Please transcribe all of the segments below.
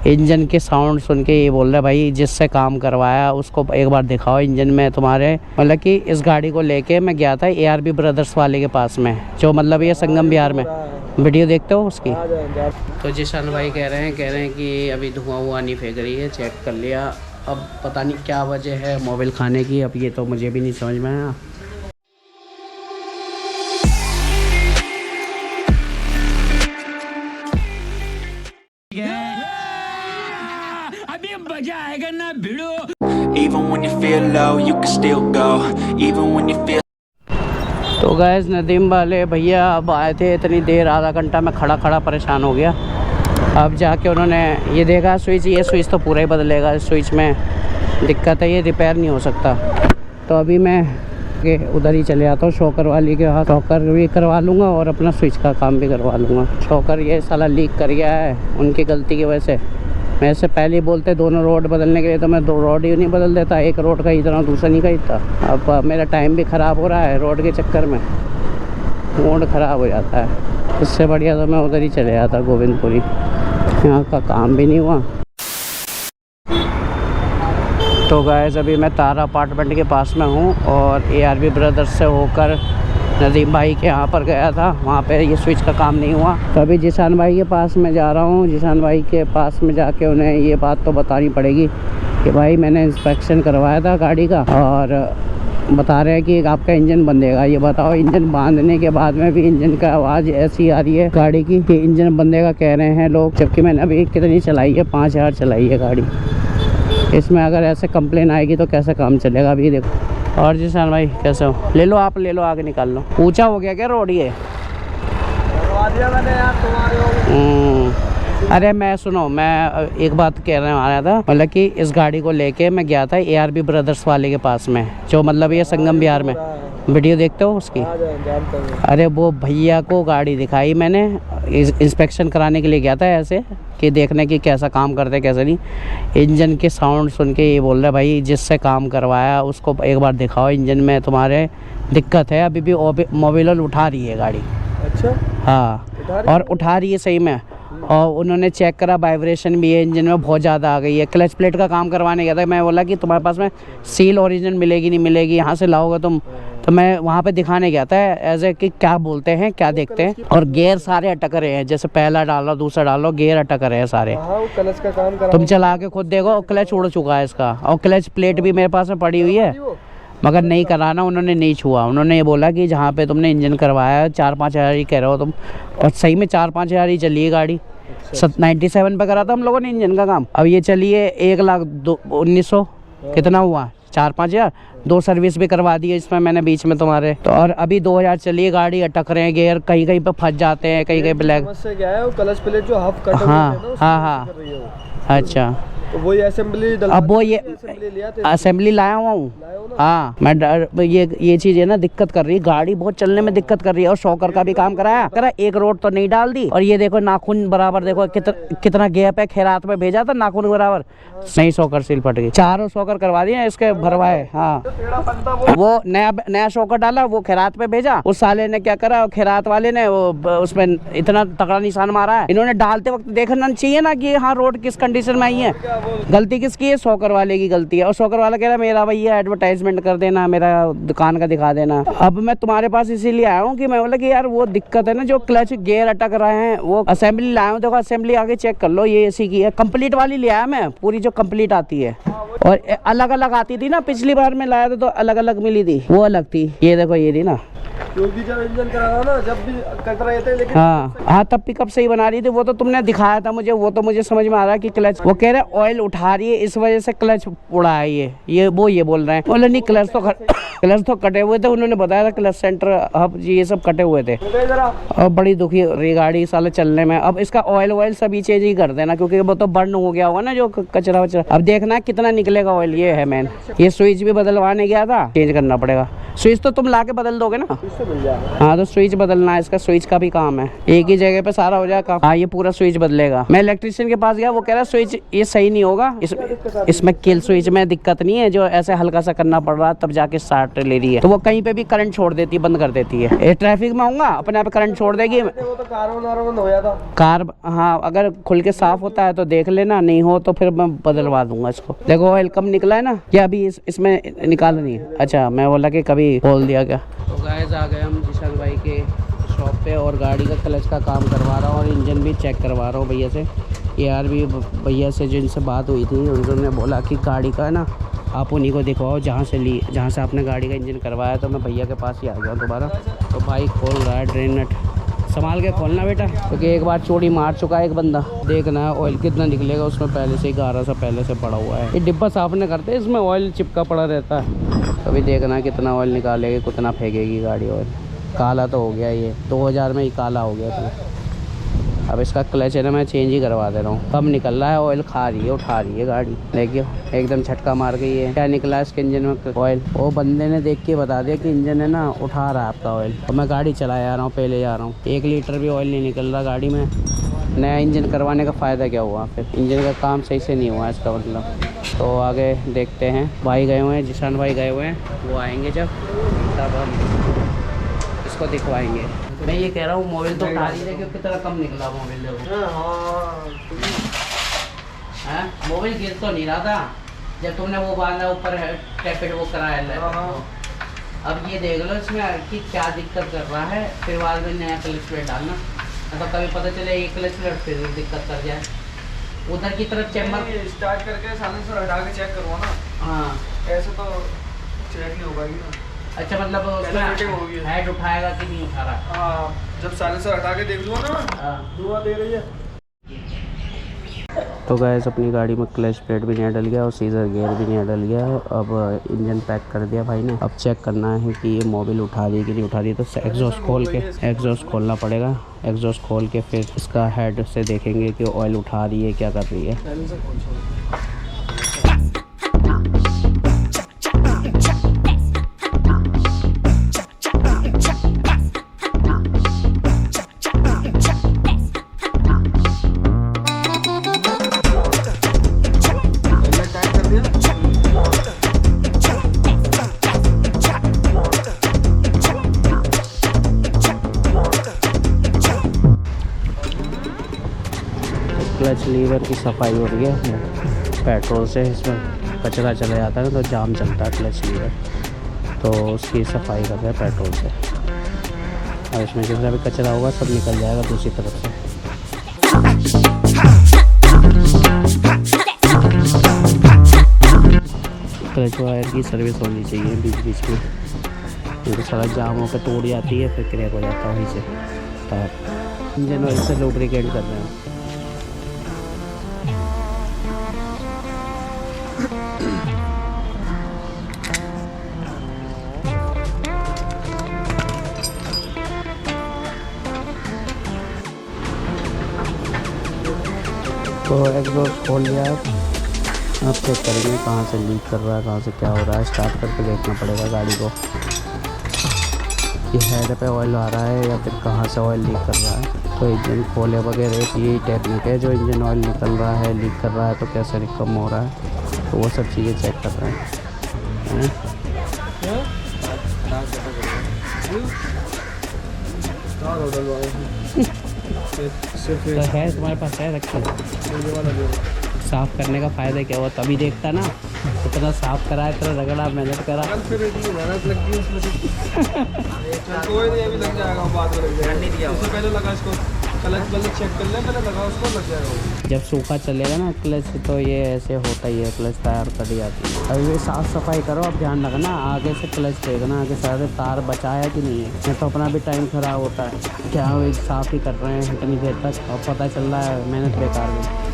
Engine के sound सुन के ये बोल रहा है भाई जिससे काम करवाया उसको एक बार दिखाओ इंजन में तुम्हारे। मतलब कि इस गाड़ी को लेके मैं गया था ARB ब्रदर्स वाले के पास में, जो मतलब ये संगम बिहार में। वीडियो देखते हो उसकी? तो जिशान भाई कह रहे हैं कि अभी धुआं नहीं फेंक रही है, चेक कर लिया। अब पता नहीं क्या वजह है मोबिल खाने की, अब ये तो मुझे भी नहीं समझ में आया। Even when you feel low, you can still go. Even when you feel तो गैस नदीम वाले भैया अब आए थे, इतनी देर आधा घंटा में खड़ा परेशान हो गया। अब जाके उन्होंने ये देखा स्विच, ये स्विच तो पूरा ही बदलेगा, इस स्विच में दिक्कत है, ये रिपेयर नहीं हो सकता। तो अभी मैं उधर ही चले आता हूँ शॉकर वाली के वहाँ, शॉकर भी करवा लूँगा और अपना स्विच का काम भी करवा लूँगा। शॉकर ये साला लीक कर गया है उनकी गलती की वजह से। मैं इससे पहले ही बोलते दोनों रोड बदलने के लिए, तो मैं 2 रोड ही नहीं बदल देता, एक रोड का इतना दूसरा नहीं खरीदता। अब मेरा टाइम भी ख़राब हो रहा है रोड के चक्कर में, मूड ख़राब हो जाता है। इससे बढ़िया तो मैं उधर ही चले जाता गोविंदपुरी, यहाँ का काम भी नहीं हुआ। तो गाइस अभी मैं तारा अपार्टमेंट के पास में हूँ और ARB ब्रदर्स से होकर नदीम भाई के यहाँ पर गया था, वहाँ पे ये स्विच का काम नहीं हुआ। तो अभी जिशान भाई के पास में जा रहा हूँ। जिशान भाई के पास में जाके उन्हें ये बात तो बतानी पड़ेगी कि भाई मैंने इंस्पेक्शन करवाया था गाड़ी का और बता रहे हैं कि आपका इंजन बंदेगा। ये बताओ, इंजन बांधने के बाद में भी इंजन का आवाज़ ऐसी आ रही है गाड़ी की कि इंजन बंदेगा कह रहे हैं लोग, जबकि मैंने अभी कितनी चलाई है, 5000 चलाई है गाड़ी। इसमें अगर ऐसे कंप्लेन आएगी तो कैसे काम चलेगा? अभी देखो। और जिशान भाई कैसे हो? ले लो आप, ले लो, आगे निकाल लो। ऊंचा हो गया क्या रोड ये? अरे मैं सुनो, मैं एक बात कहने आया था, मतलब कि इस गाड़ी को लेके मैं गया था ARB ब्रदर्स वाले के पास में, जो मतलब ये संगम बिहार में। वीडियो देखते हो उसकी? अरे वो भैया को गाड़ी दिखाई मैंने, इंस्पेक्शन कराने के लिए गया था ऐसे कि देखने की कैसा काम करते कैसे नहीं। इंजन के साउंड सुन के ये बोल रहा है भाई जिससे काम करवाया उसको एक बार दिखाओ इंजन में तुम्हारे दिक्कत है। अभी भी मोबिल उठा रही है गाड़ी। अच्छा? हाँ, और उठा रही है सही में। और उन्होंने चेक करा, वाइब्रेशन भी है इंजन में बहुत ज़्यादा आ गई है। क्लच प्लेट का काम करवाने गया था, मैं बोला कि तुम्हारे पास में सील ओरिजिनल मिलेगी नहीं मिलेगी, यहाँ से लाओगे तुम? तो मैं वहाँ पे दिखाने गया था एज ए कि क्या बोलते हैं क्या देखते हैं। और गेयर सारे अटक रहे हैं, जैसे पहला डालो दूसरा डालो गेयर अटक रहे हैं सारे। क्लच का काम करा, तुम चला के खुद देखो, क्लच उड़ चुका है इसका। और क्लच प्लेट भी मेरे पास में पड़ी हुई है, मगर नहीं कराना, उन्होंने नहीं छुआ। उन्होंने ये बोला कि जहाँ पे तुमने इंजन करवाया है 4-5 हज़ार ही कह रहे हो तुम, और सही में 4-5 हज़ार ही चली है गाड़ी। 97 पे करा था हम लोगों ने इंजन का काम। अब ये चलिए 1,19,000 कितना हुआ, 4-5 हज़ार। 2 सर्विस भी करवा दी है इसमें मैंने बीच में तुम्हारे। तो और अभी 2000 चलिए गाड़ी, अटक रहे हैं गेयर, कहीं कहीं पे फंस जाते हैं, कहीं कहीं ब्लैक। क्या है वो क्लच प्लेट जो हाफ कट हाँ हाँ हाँ, अच्छा। तो वही असेंबली, अब वो ये असेंबली लाया हुआ हूँ। हाँ, मैं ये चीज़ है ना दिक्कत कर रही है, गाड़ी बहुत चलने में दिक्कत कर रही है। और शॉकर का भी काम कराया, एक रोड तो नहीं डाल दी। और ये देखो नाखून बराबर, देखो कितना गैप है। खैरात में भेजा था नाखून बराबर, नहीं शॉकर सील फट गई। 4 शॉकर करवा दिए इसके भरवाए। हाँ, वो नया शॉकर डाला, वो खैरात पे भेजा। उस साले ने क्या करा, खैरात वाले ने वो उसमें इतना तगड़ा निशान मारा है। इन्होंने डालते वक्त देखना चाहिए ना कि हाँ रोड किस कंडीशन में आई है। गलती किसकी है? शॉकर वाले की गलती है। और शॉकर वाला कह रहा मेरा भैया एडवर्टाइजमेंट कर देना, मेरा दुकान का दिखा देना। अब मैं तुम्हारे पास इसीलिए आया हूँ कि मैं बोला कि यार वो दिक्कत है ना, जो क्लच गेयर अटक रहे हैं, वो असेंबली लाया हूँ। देखो असेंबली आगे चेक कर लो, ये इसी की है, कंप्लीट वाली ले आया मैं, पूरी जो कंप्लीट आती है। और अलग अलग आती थी ना, पिछली बार में लाया था तो अलग अलग मिली थी, वो अलग थी। ये देखो ये थी ना, क्योंकि जब इंजन करा ना, जब भी कट रहे थे, लेकिन हाँ तब पिकअप सही बना रही थी। वो तो तुमने दिखाया था मुझे, वो तो मुझे समझ में आ रहा है कि क्लच, वो कह रहे ऑयल उठा रही है इस वजह से क्लच उड़ा है ये बोल रहे हैं। बोले नहीं, क्लच तो कटे हुए थे, उन्होंने बताया था क्लच सेंटर हब ये सब कटे हुए थे। और बड़ी दुखी रही गाड़ी साले चलने में। अब इसका ऑयल सभी चीज ही कर देना, क्योंकि वो तो बर्न हो गया होगा ना जो कचरा वचरा। अब देखना कितना निकलेगा ऑयल, ये है मैन। ये स्विच भी बदलवाने गया था, चेंज करना पड़ेगा। स्विच तो तुम ला के बदल दोगे ना? से मिल जाएगा। हाँ तो स्विच बदलना है, इसका स्विच का भी काम है, एक ही जगह पे सारा हो जाएगा। हाँ ये पूरा स्विच बदलेगा। मैं इलेक्ट्रिशियन के पास गया, वो कह रहा स्विच ये सही नहीं होगा, इसमें किल स्विच में दिक्कत नहीं है, जो ऐसे हल्का सा करना पड़ रहा है तब जाके स्टार्ट ले रही है। तो वो कहीं पे भी करंट छोड़ देती है, बंद कर देती है। ये ट्रैफिक में होऊंगा अपने आप करंट छोड़ देगी। वो तो कार्बन हो जाता कार, हाँ अगर खुल के साफ होता है तो देख लेना, नहीं हो तो फिर मैं बदलवा दूंगा इसको। देखो ऑयल कम निकला है ना, या अभी इसमें निकाला नहीं है? अच्छा मैं बोला कि कभी खोल दिया क्या। तो गाइस आ गए हम जिशान भाई के शॉप पे और गाड़ी का क्लच का काम करवा रहा हूँ और इंजन भी चेक करवा रहा हूँ भैया से। यार भी भैया से जिनसे बात हुई थी उन्होंने बोला कि गाड़ी का ना आप उन्हीं को दिखवाओ जहाँ से आपने गाड़ी का इंजन करवाया। तो मैं भैया के पास ही आ गया दोबारा। तो भाई खोल रहा है ड्रेन नट, संभाल के खोलना बेटा, क्योंकि एक बार चोरी मार चुका है एक बंदा। देखना ऑयल कितना निकलेगा, उसमें पहले से ही गारा सा पहले से पड़ा हुआ है। ये डिब्बा साफ नहीं करते, इसमें ऑयल चिपका पड़ा रहता है। अभी देखना कितना ऑयल निकालेगी, कितना फेंकेगी गाड़ी ऑयल। काला तो हो गया ये, 2000 में ही काला हो गया था। अब इसका क्लच है ना मैं चेंज ही करवा दे रहा हूँ। कम निकल रहा है ऑयल, खा रही है उठा रही है गाड़ी। देखिए एकदम झटका मार गई है। क्या निकला है इसके इंजन में ऑयल, वो बंदे ने देख के बता दिया कि इंजन है ना उठा रहा है आपका ऑयल। तो मैं गाड़ी चला जा रहा हूँ, पहले जा रहा हूँ। 1 लीटर भी ऑयल नहीं निकल रहा गाड़ी में। नया इंजन करवाने का फ़ायदा क्या हुआ, फिर इंजन का काम सही से नहीं हुआ इसका मतलब। तो आगे देखते हैं। भाई गए हुए हैं, जिशान भाई गए हुए हैं, वो आएंगे जब तब हम इसको दिखवाएंगे। मैं ये कह रहा हूँ मोबाइल तो उठा रही है, क्योंकि कितना कम निकला मोबाइल। देखो मोबाइल गिर तो नहीं रहा था जब तुमने वो बांधा ऊपर टैपेट वो कराया। अब ये देख लो इसमें कि क्या दिक्कत कर रहा है, फिर बाद में नया क्लच प्लेट डालना। तो कभी पता चले एक क्लच प्लेट फिर दिक्कत कर जाए। उधर की तरफ चैम्बर स्टार्ट करके साइलेंसर हटा के चेक करो ना। हाँ ऐसे तो चेक नहीं होगा कि ना। अच्छा मतलब उसमें हेड उठाएगा कि नहीं उठा रहा। हाँ जब साइलेंसर हटा के देख लो ना, धुआं दे रही है। तो गैस अपनी गाड़ी में क्लच प्लेट भी नहीं डल गया और सीजर गियर भी नहीं डल गया है। अब इंजन पैक कर दिया भाई ने। अब चेक करना है कि ये मोबिल उठा दी कि नहीं उठा दी। तो एग्जॉस्ट खोल के, एग्जॉस्ट खोलना पड़ेगा। एग्जॉस्ट खोल के फिर इसका हेड से देखेंगे कि ऑयल उठा रही है क्या कर रही है। क्लच लीवर की सफाई हो रही है पेट्रोल से। इसमें कचरा चला जाता है तो जाम चलता है क्लच लीवर, तो उसकी सफाई कर रहे हैं पेट्रोल से। और इसमें जितना भी कचरा होगा सब निकल जाएगा दूसरी तरफ से। क्लच वायर की सर्विस होनी चाहिए बीच बीच में, क्योंकि सारा जाम होकर टूट जाती है, फिर क्रैक हो जाता है वहीं से। तो इंजन ऑयल से लुब्रिकेट कर रहे हैं। तो एग्जॉस्ट खोल लिया। अब चेक करेंगे कहाँ से लीक कर रहा है, कहाँ से क्या हो रहा है। स्टार्ट करके देखना पड़ेगा गाड़ी को कि हेड पे ऑयल आ रहा है या फिर कहाँ से ऑयल लीक कर रहा है। तो इंजन खोले वगैरह यही टेक्निक है, जो इंजन ऑयल निकल रहा है, लीक कर रहा है तो कैसे कम हो रहा है, तो वो सब चीज़ें चेक कर रहे हैं। तो है तुम्हारे पास है रखे, साफ करने का फ़ायदा क्या हुआ, तभी देखता ना। इतना साफ करा, इतना रगड़ा, मेहनत करा, फिर इतनी मेहनत लग गई उसमें। कोई नहीं, अभी लग जाएगा, बाद में लग जाएगा। उससे पहले लगा इसको, क्लच बल्ब चेक कर ले, पहले लगा उसको, लग जाएगा। जब सूखा चलेगा ना क्लच तो ये ऐसे होता ही है, क्लच टायर कट जाती है। अभी भी साफ़ सफाई करो। अब ध्यान रखना आगे से क्लच देखना, आगे सारे तार बचाया कि नहीं है, नहीं तो अपना भी टाइम ख़राब होता है। क्या वो साफ़ ही कर रहे हैं इतनी देर तक और पता चल रहा है मेहनत बेकार में।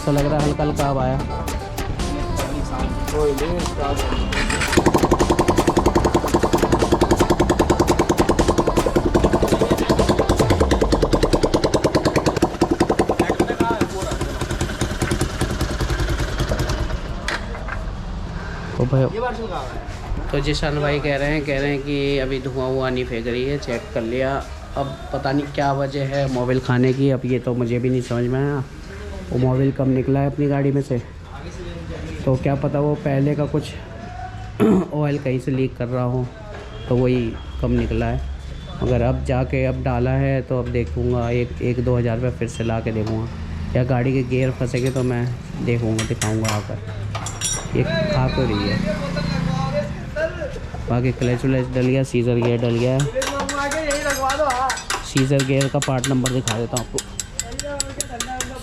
ऐसा लग रहा है हल्का हल्का अब आया। कोई नहीं स्टार्ट। तो भाई तो जिशान भाई कह रहे हैं कि अभी धुआं हुआ नहीं फेंक रही है, चेक कर लिया। अब पता नहीं क्या वजह है मोबिल खाने की, अब ये तो मुझे भी नहीं समझ में आया। वो मोबिल कब निकला है अपनी गाड़ी में से, तो क्या पता वो पहले का कुछ ऑयल कहीं से लीक कर रहा हो, तो वही कम निकला है। मगर अब जाके अब डाला है तो अब देखूँगा, एक 2 हज़ार रुपये फिर से ला के देखूँगा, या गाड़ी के गियर फंसेंगे तो मैं देखूँगा, दिखाऊँगा आकर ये खा तो रही है। बाकी क्लच व्लच डल गया, सीजर गियर डल गया है। सीजर गियर का पार्ट नंबर दिखा देता हूँ आपको।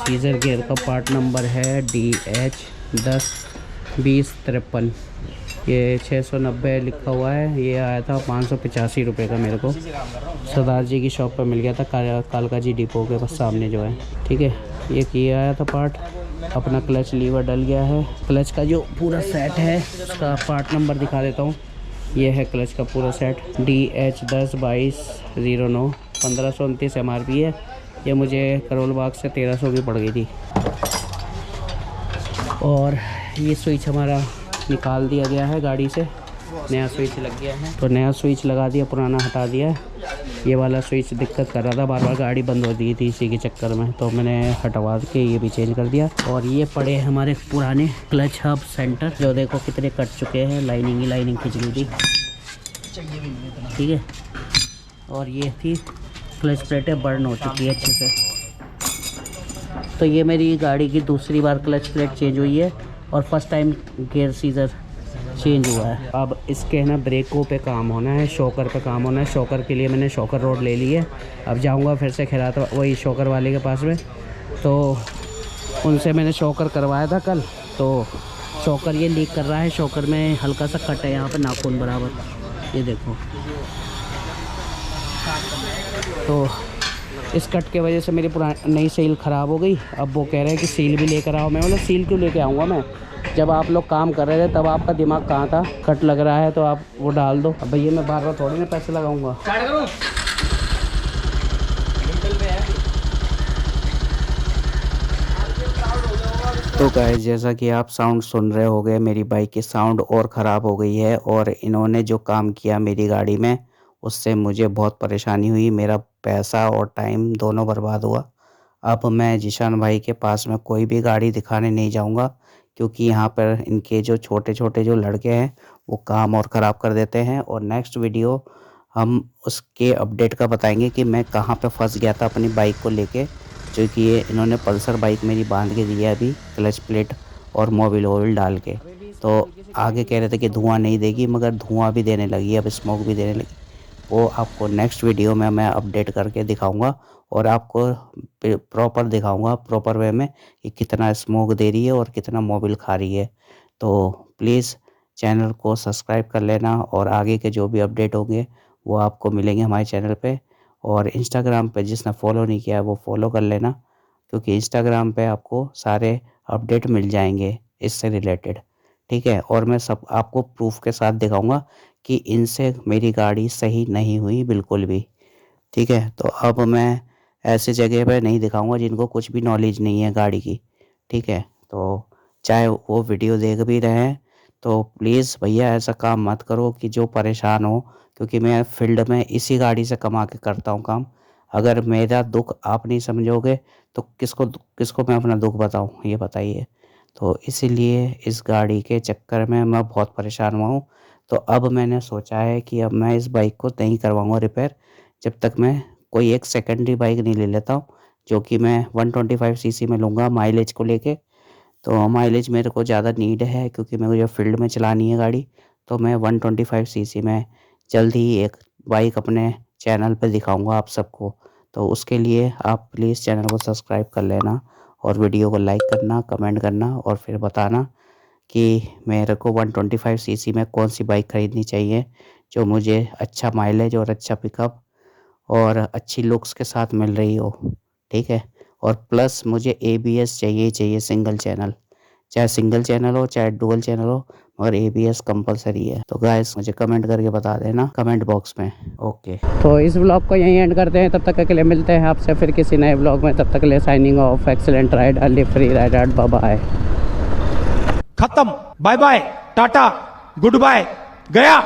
सीजर गियर का पार्ट नंबर है DH102053। ये 690 लिखा हुआ है। ये आया था 585 रुपये का, मेरे को सरदार जी की शॉप पर मिल गया था, कालका जी डिपो के बस सामने जो है। ठीक है, ये आया था पार्ट। अपना क्लच लीवर डल गया है। क्लच का जो पूरा सेट है उसका पार्ट नंबर दिखा देता हूँ। ये है क्लच का पूरा सेट DH102209, 1529 MRP है। ये मुझे करोल बाग से 1300 की पड़ गई थी। और ये स्विच हमारा निकाल दिया गया है गाड़ी से, नया स्विच लग गया है, तो नया स्विच लगा दिया, पुराना हटा दिया। ये वाला स्विच दिक्कत कर रहा था, बार बार गाड़ी बंद हो गई थी इसी के चक्कर में, तो मैंने हटवा के ये भी चेंज कर दिया। और ये पड़े हमारे पुराने क्लच हब सेंटर, जो देखो कितने कट चुके हैं, लाइनिंग ही लाइनिंग खिंच गई थी। ठीक है, और ये थी क्लच प्लेटें बर्न हो चुकी है अच्छे से। तो ये मेरी गाड़ी की दूसरी बार क्लच प्लेट चेंज हुई है और फर्स्ट टाइम गियर सीजर चेंज हुआ है। अब इसके है ना ब्रेकों पे काम होना है, शॉकर पे काम होना है। शॉकर के लिए मैंने शॉकर रोड ले ली है। अब जाऊंगा फिर से खिलाता वही शॉकर वाले के पास में, तो उनसे मैंने शॉकर करवाया था कल। तो शॉकर ये लीक कर रहा है, शॉकर में हल्का सा कट है यहाँ पे नाखून बराबर, ये देखो। तो इस कट के वजह से मेरी पुरानी नई सील ख़राब हो गई। अब वो कह रहे हैं कि सील भी लेकर आओ। मैं बोला सील क्यों लेके आऊँगा मैं, जब आप लोग काम कर रहे थे तब आपका दिमाग कहाँ था। कट लग रहा है तो आप वो डाल दो। अब भैया मैं बार बार थोड़ी ना पैसे लगाऊंगा। तो गाइस, जैसा कि आप साउंड सुन रहे होंगे, मेरी बाइक की साउंड और ख़राब हो गई है। और इन्होंने जो काम किया मेरी गाड़ी में, उससे मुझे बहुत परेशानी हुई। मेरा पैसा और टाइम दोनों बर्बाद हुआ। अब मैं जिशान भाई के पास में कोई भी गाड़ी दिखाने नहीं जाऊंगा, क्योंकि यहाँ पर इनके जो छोटे छोटे जो लड़के हैं वो काम और ख़राब कर देते हैं। और नेक्स्ट वीडियो हम उसके अपडेट का बताएंगे कि मैं कहाँ पे फंस गया था अपनी बाइक को लेके, जो कि ये इन्होंने पल्सर बाइक मेरी बांध के दी है अभी, क्लच प्लेट और मोबिल वोबिल डाल के। तो आगे कह रहे थे कि धुआं नहीं देगी, मगर धुआं भी देने लगी, अब स्मोक भी देने लगी। वो आपको नेक्स्ट वीडियो में मैं अपडेट करके दिखाऊंगा और आपको प्रॉपर दिखाऊंगा, प्रॉपर वे में, कि कितना स्मोक दे रही है और कितना मोबिल खा रही है। तो प्लीज़ चैनल को सब्सक्राइब कर लेना, और आगे के जो भी अपडेट होंगे वो आपको मिलेंगे हमारे चैनल पे। और इंस्टाग्राम पे जिसने फॉलो नहीं किया है वो फॉलो कर लेना, क्योंकि इंस्टाग्राम पे आपको सारे अपडेट मिल जाएंगे इससे रिलेटेड। ठीक है, और मैं सब आपको प्रूफ के साथ दिखाऊंगा कि इनसे मेरी गाड़ी सही नहीं हुई बिल्कुल भी। ठीक है, तो अब मैं ऐसे जगह पे नहीं दिखाऊंगा जिनको कुछ भी नॉलेज नहीं है गाड़ी की। ठीक है, तो चाहे वो वीडियो देख भी रहे हैं तो प्लीज़ भैया ऐसा काम मत करो कि जो परेशान हो, क्योंकि मैं फील्ड में इसी गाड़ी से कमा के करता हूँ काम। अगर मेरा दुख आप नहीं समझोगे तो किसको किसको मैं अपना दुख बताऊँ, ये बताइए। तो इसीलिए इस गाड़ी के चक्कर में मैं बहुत परेशान हुआ हूँ। तो अब मैंने सोचा है कि अब मैं इस बाइक को नहीं करवाऊँगा रिपेयर, जब तक मैं कोई एक सेकेंडरी बाइक नहीं ले लेता हूँ, जो कि मैं 125 सीसी में लूँगा माइलेज को लेके। तो माइलेज मेरे को ज़्यादा नीड है, क्योंकि मेरे को जो फील्ड में चलानी है गाड़ी, तो मैं 125 सीसी में जल्द ही एक बाइक अपने चैनल पे दिखाऊंगा आप सबको। तो उसके लिए आप प्लीज़ चैनल को सब्सक्राइब कर लेना और वीडियो को लाइक करना, कमेंट करना, और फिर बताना कि मेरे को 125 सीसी में कौन सी बाइक ख़रीदनी चाहिए, जो मुझे अच्छा माइलेज और अच्छा पिकअप और अच्छी लुक्स के साथ मिल रही हो। ठीक है, और प्लस मुझे ABS चाहिए सिंगल चैनल, चाहे सिंगल चैनल हो चाहे डुअल चैनल हो, मगर ABS कंपलसरी है। तो गाइस मुझे कमेंट करके बता देना कमेंट बॉक्स में। ओके, तो इस व्लॉग को यहीं एंड करते हैं। तब तक के लिए मिलते हैं आपसे फिर किसी नए व्लॉग में। तब तक के लिए signing off. Excellent ride, live free ride, bye bye. खत्म, bye bye, tata, goodbye, गया।